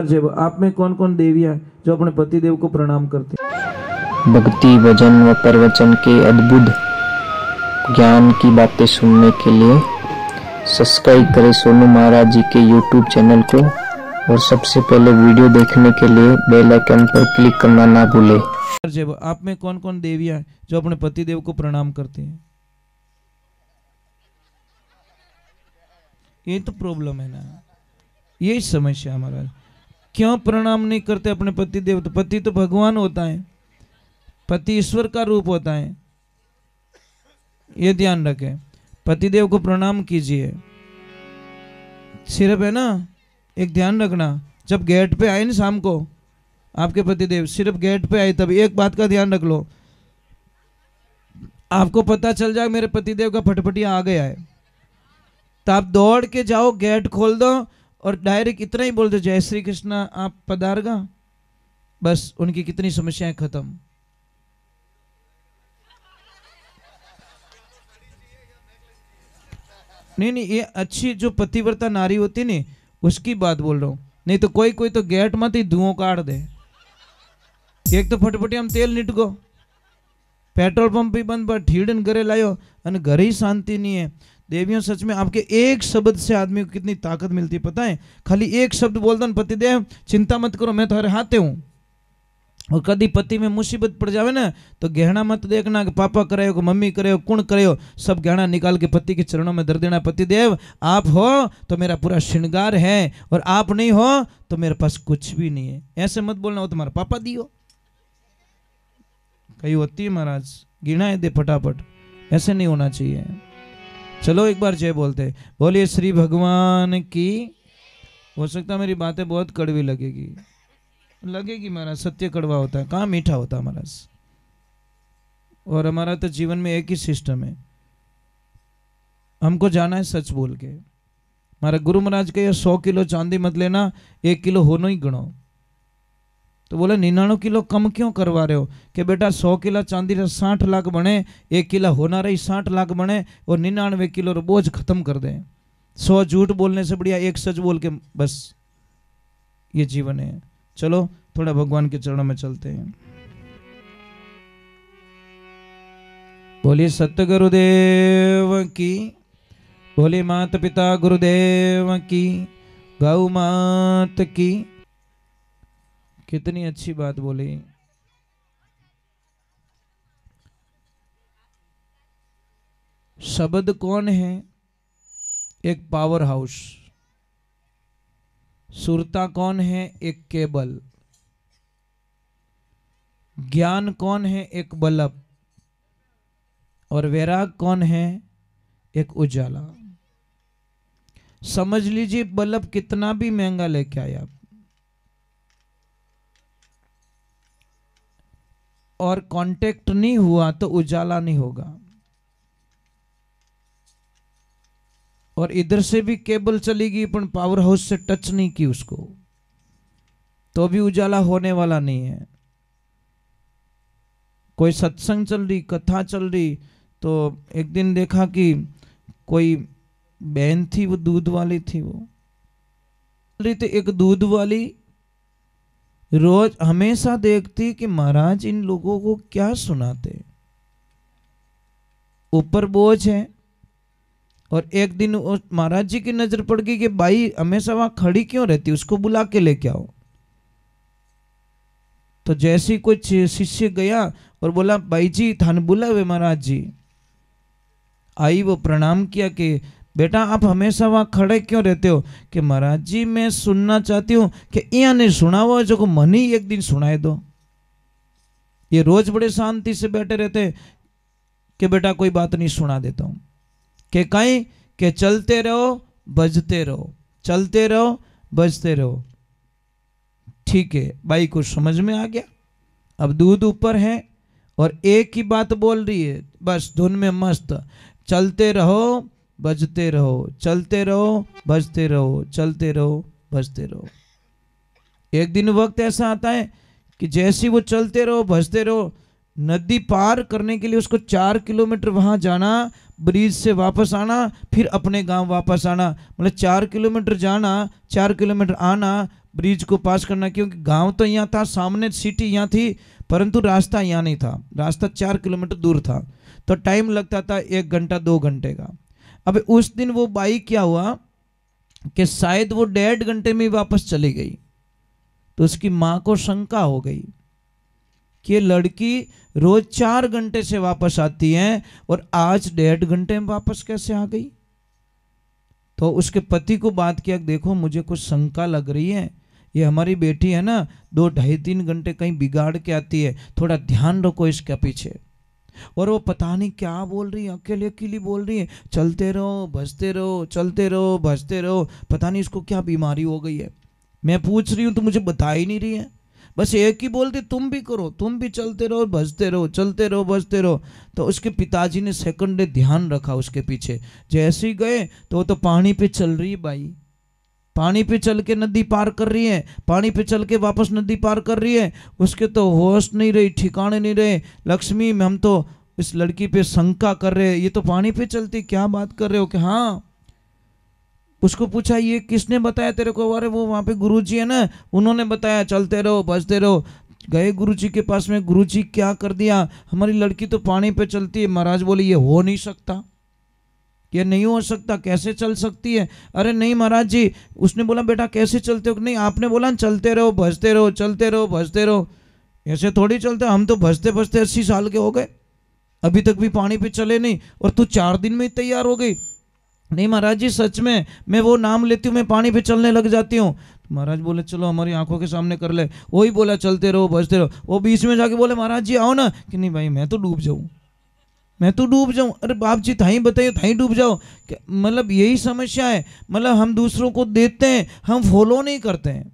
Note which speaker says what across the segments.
Speaker 1: आप में कौन कौन देवियां जो अपने पति देव को प्रणाम करती हैं?
Speaker 2: भक्ति भजन व प्रवचन के अद्भुत ज्ञान की बातें सुनने के लिए सब्सक्राइब करें सोनू महाराज जी के YouTube चैनल को और सबसे पहले वीडियो देखने के लिए बेल आइकन पर क्लिक करना ना भूलें।
Speaker 1: आप में कौन कौन देवियां जो अपने पति देव को प्रणाम करती हैं? ये तो प्रॉब्लम है ना, यही समस्या हमारा। क्यों प्रणाम नहीं करते अपने पति देव? तो पति तो भगवान होता है, पति ईश्वर का रूप होता है, ये ध्यान रखें। पति देव को प्रणाम कीजिए। सिर्फ है ना, एक ध्यान रखना, जब गेट पे आए ना शाम को आपके पति देव, सिर्फ गेट पे आए तब एक बात का ध्यान रख लो, आपको पता चल जाए मेरे पति देव का फटफटिया आ गया है, तो आप दौड़ के जाओ, गेट खोल दो और डायरेक्ट इतना ही बोल दो, जय श्री कृष्णा, आप पधारगा। बस उनकी कितनी समस्याएं खत्म। नहीं, ये अच्छी जो पतिव्रता नारी होती नहीं, उसकी बात बोल रहा हूं। नहीं तो कोई कोई तो गेट मत ही धुआं काट दे। एक तो फटफटी हम तेल निट गो, पेट्रोल पंप भी बंद, पर ठीड़न घरे लायो और घर ही शांति नहीं है। देवियों, सच में आपके एक शब्द से आदमी को कितनी ताकत मिलती है पता है? खाली एक शब्द बोल दो, पतिदेव चिंता मत करो, मैं तुम्हारे हाथे हूं। और कभी पति में मुसीबत पड़ जावे ना, तो गहना मत देखना कि पापा करे हो, मम्मी करे हो, कौन करे हो, सब गहना निकाल के पति के चरणों में धर देना। पतिदेव आप हो तो मेरा पूरा श्रृंगार है, और आप नहीं हो तो मेरे पास कुछ भी नहीं है। ऐसे मत बोलना हो तुम्हारा पापा दियो, कहीं होती है महाराज, गिना है दे फटाफट, ऐसे नहीं होना चाहिए। चलो एक बार जय बोलते, बोलिए श्री भगवान की। हो सकता है मेरी बातें बहुत कड़वी लगेगी महाराज, सत्य कड़वा होता है, कहाँ मीठा होता है महाराज। और हमारा तो जीवन में एक ही सिस्टम है, हमको जाना है सच बोल के। हमारा गुरु महाराज के 100 किलो चांदी मत लेना, 1 किलो होनो ही गणो। तो बोले 99 किलो कम क्यों करवा रहे हो? कि बेटा 100 किलो चांदी से 60 लाख बने, 1 किलो होना रही 60 लाख बने, और 99 किलो बोझ खत्म कर दें। 100 झूठ बोलने से बढ़िया 1 सच बोल के, बस ये जीवन है। चलो थोड़ा भगवान के चरणों में चलते हैं। बोलिए सत्य गुरुदेव की, बोलिए माता पिता गुरुदेव की, गौ मात की। कितनी अच्छी बात बोली। शब्द कौन है? एक पावर हाउस। सुरता कौन है? एक केबल। ज्ञान कौन है? एक बल्ब। और वैराग कौन है? एक उजाला। समझ लीजिए, बल्ब कितना भी महंगा लेके आए आप, और कांटेक्ट नहीं हुआ तो उजाला नहीं होगा। और इधर से भी केबल चलेगी, पर पावर हाउस से टच नहीं की उसको, तो भी उजाला होने वाला नहीं है। कोई सत्संग चल रही, कथा चल रही, तो एक दिन देखा कि कोई बहन थी, वो दूध वाली थी, वो चल रही थी, एक दूध वाली रोज हमेशा देखती कि महाराज इन लोगों को क्या सुनाते, ऊपर बोझ है। और एक दिन महाराज जी की नजर पड़ गई कि भाई हमेशा वहां खड़ी क्यों रहती, उसको बुला के लेके आओ। तो जैसे कोई शिष्य गया और बोला, भाई जी थाने बुलावे महाराज जी। आई, वो प्रणाम किया कि बेटा आप हमेशा वहां खड़े क्यों रहते हो? कि महाराज जी मैं सुनना चाहती हूँ कि यहाँ नहीं सुना हुआ जो को मन ही एक दिन सुनाए दो। ये रोज बड़े शांति से बैठे रहते कि बेटा कोई बात नहीं, सुना देता हूँ। कि कहीं के चलते रहो बजते रहो, चलते रहो बजते रहो। ठीक है, बाई को समझ में आ गया। अब दूध ऊपर है और एक ही बात बोल रही है, बस धुन में मस्त, चलते रहो बजते रहो, चलते रहो बजते रहो, चलते रहो बजते रहो। एक दिन वक्त ऐसा आता है कि जैसे वो चलते रहो बजते रहो, नदी पार करने के लिए उसको 4 किलोमीटर वहां जाना, ब्रिज से वापस आना, फिर अपने गांव वापस आना, मतलब 4 किलोमीटर जाना 4 किलोमीटर आना, ब्रिज को पास करना, क्योंकि गांव तो यहाँ था, सामने सिटी यहाँ थी, परंतु रास्ता यहाँ नहीं था, रास्ता 4 किलोमीटर दूर था, तो टाइम लगता था 1 घंटा 2 घंटे का। अब उस दिन वो बाई क्या हुआ कि शायद वो 1.5 घंटे में वापस चली गई। तो उसकी माँ को शंका हो गई कि ये लड़की रोज 4 घंटे से वापस आती है और आज 1.5 घंटे में वापस कैसे आ गई। तो उसके पति को बात किया, देखो मुझे कुछ शंका लग रही है, ये हमारी बेटी है ना, 2 ढाई 3 घंटे कहीं बिगाड़ के आती है, थोड़ा ध्यान रखो इसके पीछे। और वो पता नहीं क्या बोल रही है, अकेले अकेली बोल रही है, चलते रहो भजते रहो, चलते रहो भजते रहो, पता नहीं इसको क्या बीमारी हो गई है। मैं पूछ रही हूँ तो मुझे बता ही नहीं रही है, बस एक ही बोलती तुम भी करो, तुम भी चलते रहो भजते रहो, चलते रहो भजते रहो। तो उसके पिताजी ने सेकंड डे ध्यान रखा उसके पीछे, जैसे ही गए तो वो तो पानी पे चल रही है बाई, पानी पे चल के नदी पार कर रही है, पानी पे चल के वापस नदी पार कर रही है, उसके तो होश नहीं रही, ठिकाने नहीं रहे। लक्ष्मी हम तो इस लड़की पे शंका कर रहे, ये तो पानी पे चलती, क्या बात कर रहे हो। कि हाँ, उसको पूछा ये किसने बताया तेरे को। अरे वो वहाँ पे गुरुजी है ना, उन्होंने बताया, चलते रहो भजते रहो। गए गुरुजी के पास में, गुरुजी क्या कर दिया, हमारी लड़की तो पानी पे चलती है। महाराज बोले ये हो नहीं सकता, ये नहीं हो सकता, कैसे चल सकती है। अरे नहीं महाराज जी, उसने बोला बेटा कैसे चलते हो, नहीं आपने बोला चलते रहो भजते रहो, चलते रहो भजते रहो, ऐसे थोड़ी चलते, हम तो भजते भजते 80 साल के हो गए, अभी तक भी पानी पे चले नहीं, और तू 4 दिन में ही तैयार हो गई। नहीं महाराज जी सच में, मैं वो नाम लेती हूँ मैं पानी पे चलने लग जाती हूँ। महाराज बोले चलो हमारी आंखों के सामने कर ले। वही बोला चलते रहो भजते रहो, वो बीच में जाके बोले महाराज जी आओ ना, कि नहीं भाई मैं तो डूब जाऊँ, मैं तो डूब जाऊं। अरे बाप जी थाई बताइए, थाई डूब जाओ। मतलब यही समस्या है, मतलब हम दूसरों को देते हैं, हम फॉलो नहीं करते हैं।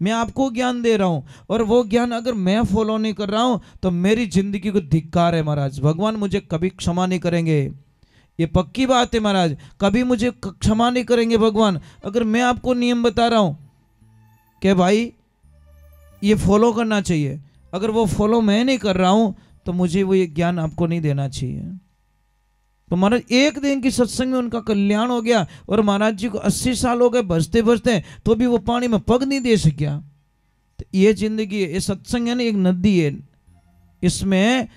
Speaker 1: मैं आपको ज्ञान दे रहा हूं और वो ज्ञान अगर मैं फॉलो नहीं कर रहा हूं तो मेरी जिंदगी को धिक्कार है महाराज। भगवान मुझे कभी क्षमा नहीं करेंगे, ये पक्की बात है महाराज, कभी मुझे क्षमा नहीं करेंगे भगवान। अगर मैं आपको नियम बता रहा हूं कि भाई ये फॉलो करना चाहिए, अगर वो फॉलो मैं नहीं कर रहा हूं तो मुझे वो ये ज्ञान आपको नहीं देना चाहिए। तो महाराज एक दिन की सत्संग में उनका कल्याण हो गया, और महाराज जी को 80 साल हो गए बजते बजते, तो भी वो पानी में पग नहीं दे सकिया। तो ये जिंदगी है, ये सत्संग है ना, एक नदी है, इसमें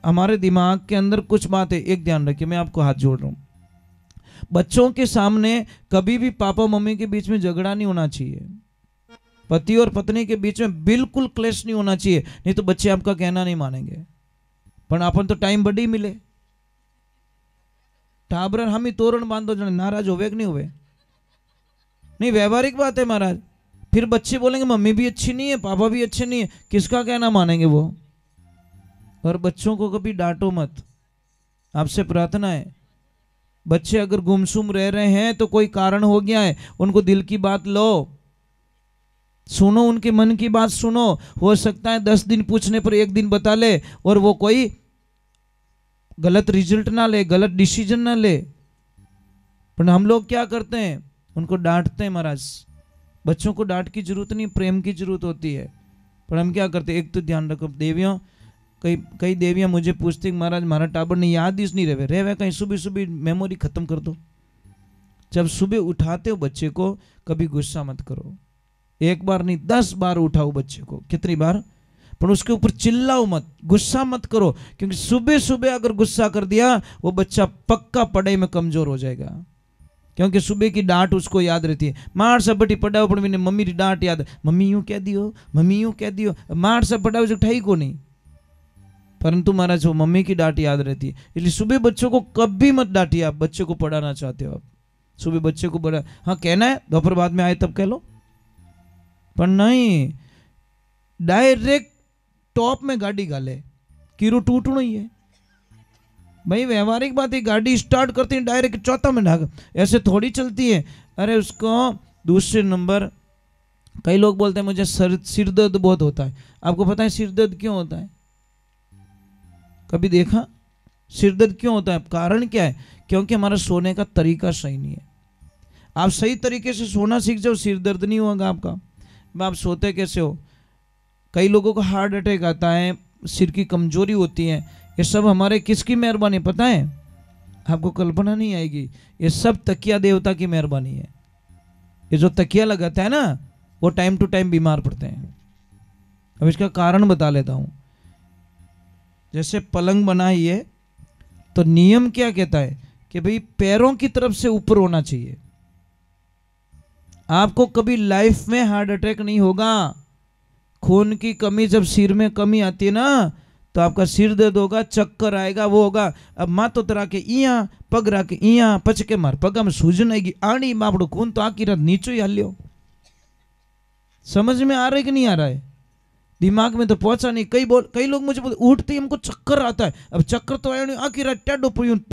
Speaker 1: हमारे दिमाग के अंदर कुछ बात है। एक ध्यान रखिए, मैं आपको हाथ जोड़ रहा हूँ, बच्चों के सामने कभी भी पापा मम्मी के बीच में झगड़ा नहीं होना चाहिए, पति और पत्नी के बीच में बिल्कुल क्लेश नहीं होना चाहिए, नहीं तो बच्चे आपका कहना नहीं मानेंगे। पर अपन तो टाइम बड़ी मिले, टाबर हम ही तोरण बांधो जने नाराज होवे कि नहीं हुए, नहीं व्यवहारिक बात है महाराज। फिर बच्चे बोलेंगे मम्मी भी अच्छी नहीं है, पापा भी अच्छे नहीं है, किसका कहना मानेंगे वो। और बच्चों को कभी डांटो मत, आपसे प्रार्थना है। बच्चे अगर गुमसुम रह रहे हैं तो कोई कारण हो गया है, उनको दिल की बात लो, सुनो, उनके मन की बात सुनो। हो सकता है 10 दिन पूछने पर 1 दिन बता ले और वो कोई गलत रिजल्ट ना ले, गलत डिसीजन ना ले। पर हम लोग क्या करते हैं, उनको डांटते हैं महाराज। बच्चों को डांट की जरूरत नहीं, प्रेम की जरूरत होती है। पर हम क्या करते हैं, एक तो ध्यान रखो देवियों, कई देवियां मुझे पूछती महाराज हमारा टाबर ने याद ही नहीं रहे कहीं, सुबह सुबह मेमोरी खत्म कर दो। जब सुबह उठाते हो बच्चे को कभी गुस्सा मत करो, 1 बार नहीं 10 बार उठाओ बच्चे को, कितनी बार, पर उसके ऊपर चिल्लाओ मत, गुस्सा मत करो, क्योंकि सुबह सुबह अगर गुस्सा कर दिया वो बच्चा पक्का पढ़ाई में कमजोर हो जाएगा। क्योंकि सुबह की डांट उसको याद रहती है, मार सब बटी पढ़ाओ, पर मैंने मम्मी की डांट याद, मम्मी यूं कह दियो, मम्मी यूं कह दियो, मार सब पढ़ाओ जो उठाई को नहीं, परंतु महाराज वो मम्मी की डांट याद रहती है। इसलिए सुबह बच्चों को कभी मत डांटिए। आप बच्चे को पढ़ाना चाहते हो, आप सुबह बच्चे को पढ़ा, हाँ कहना है दोपहर बाद में आए तब कह लो, पर नहीं डायरेक्ट टॉप में गाड़ी गाले, कीरू टूटना ही है भाई। व्यवहारिक बात है, गाड़ी स्टार्ट करती है डायरेक्ट चौथा में ढाक, ऐसे थोड़ी चलती है। अरे उसको दूसरे नंबर, कई लोग बोलते हैं मुझे सिर दर्द बहुत होता है। आपको पता है सिर दर्द क्यों होता है? कभी देखा सिर दर्द क्यों होता है? कारण क्या है? क्योंकि हमारा सोने का तरीका सही नहीं है। आप सही तरीके से सोना सीख जाओ, सिर दर्द नहीं होगा आपका। आप सोते कैसे हो? कई लोगों को हार्ट अटैक आता है, सिर की कमजोरी होती है, ये सब हमारे किसकी मेहरबानी पता है? आपको कल्पना नहीं आएगी, ये सब तकिया देवता की मेहरबानी है। ये जो तकिया लगाता है ना, वो टाइम टू टाइम बीमार पड़ते हैं। अब इसका कारण बता लेता हूं। जैसे पलंग बनाई है तो नियम क्या कहता है कि भाई पैरों की तरफ से ऊपर होना चाहिए। आपको कभी लाइफ में हार्ट अटैक नहीं होगा। खून की कमी, जब सिर में कमी आती है ना तो आपका सिर दर्द होगा, चक्कर आएगा, वो होगा। अब मातो तरह के इया पग राके इया पचके मार पगा में सूजन आएगी, आनी मापड़ो खून तो आकी रात नीचो ही हल्यो। समझ में आ रहा है कि नहीं आ रहा है? दिमाग में तो पहुंचा नहीं। कई लोग मुझे बोलते उठते ही हमको चक्कर आता है। अब चक्कर तो आया नहीं, आखिर टेढ़ो